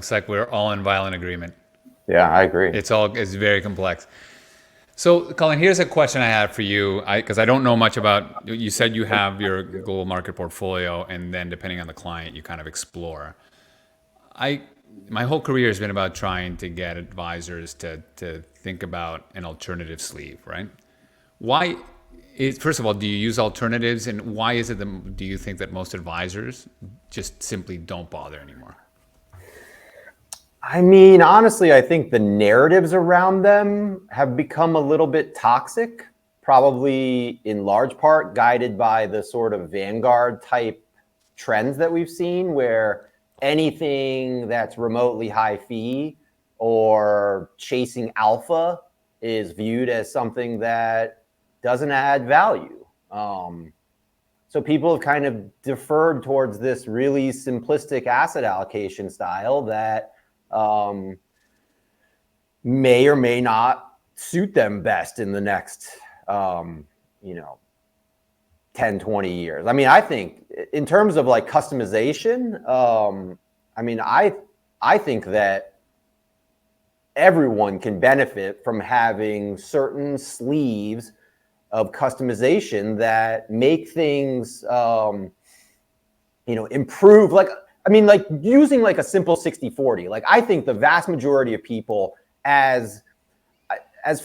Looks like we're all in violent agreement. Yeah, I agree. It's very complex. So, Cullen, here's a question I have for you, because I don't know much about. You said you have your global market portfolio, and then depending on the client, you kind of explore. My whole career has been about trying to get advisors to think about an alternative sleeve, right? First of all, do you use alternatives, and why is it that do you think that most advisors just simply don't bother anymore? I mean, honestly, I think the narratives around them have become a little bit toxic, probably in large part guided by the sort of Vanguard type trends that we've seen, where anything that's remotely high fee or chasing alpha is viewed as something that doesn't add value. So people have kind of deferred towards this really simplistic asset allocation style that may or may not suit them best in the next, 10, 20 years. I mean, I think in terms of like customization, I think that everyone can benefit from having certain sleeves of customization that make things, improve. Like using like a simple 60-40. Like I think the vast majority of people, as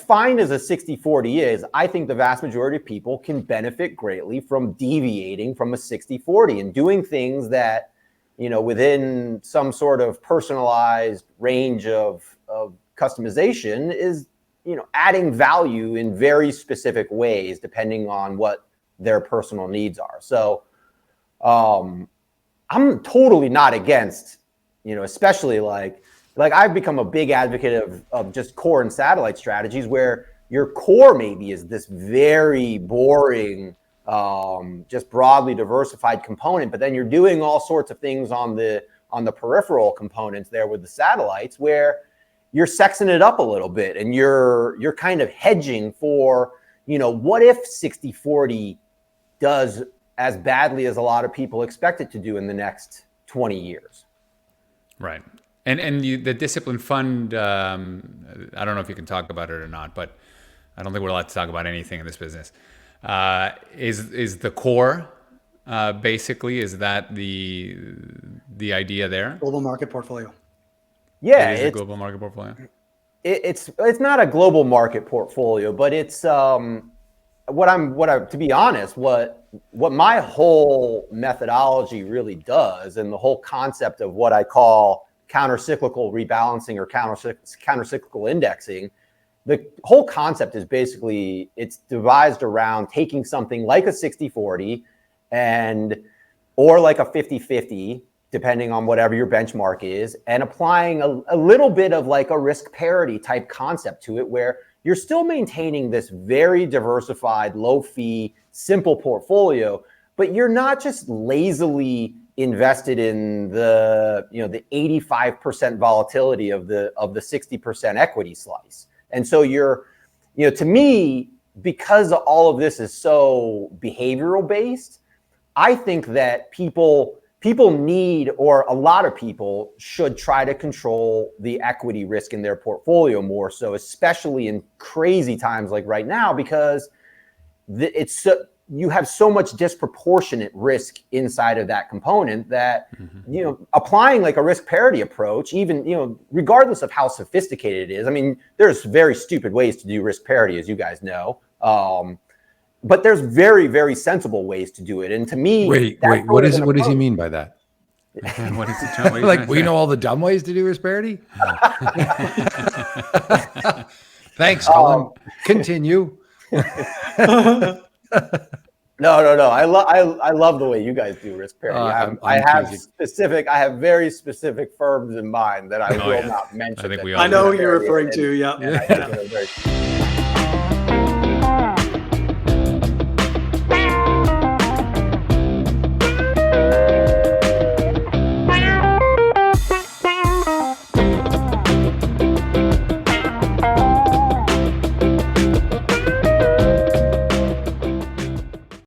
fine as a 60-40 is, I think the vast majority of people can benefit greatly from deviating from a 60-40 and doing things that, within some sort of personalized range of customization is, adding value in very specific ways, depending on what their personal needs are. So I'm totally not against, especially like I've become a big advocate of just core and satellite strategies where your core maybe is this very boring, just broadly diversified component, but then you're doing all sorts of things on the peripheral components there with the satellites where you're sexing it up a little bit and you're kind of hedging for, what if 60-40 does as badly as a lot of people expect it to do in the next 20 years. Right. And the discipline fund, I don't know if you can talk about it or not, but I don't think we're allowed to talk about anything in this business. Is the core, basically, is that the idea there? Global market portfolio. Yeah. It is a global market portfolio. It's not a global market portfolio, but it's, to be honest, what my whole methodology really does, and the whole concept of what I call countercyclical rebalancing or countercyclical indexing, the whole concept is basically it's devised around taking something like a 60-40 or like a 50-50, depending on whatever your benchmark is, and applying a little bit of like a risk parity type concept to it, where you're still maintaining this very diversified, low fee, simple portfolio, but you're not just lazily invested in the 85% volatility of the 60% equity slice. And so to me, because all of this is so behavioral based, I think that people need, or a lot of people should try to control the equity risk in their portfolio more so, especially in crazy times like right now, because you have so much disproportionate risk inside of that component that, applying like a risk parity approach, even, regardless of how sophisticated it is. I mean, there's very stupid ways to do risk parity, as you guys know. But there's very, very sensible ways to do it. And to me, wait, what does he mean by that? What is the like, we know all the dumb ways to do risk parity? Thanks, Cullen. Continue. No. I love the way you guys do risk parity. I have very specific firms in mind that I will not mention. I think we I know who you're referring to. Yeah. I think they're very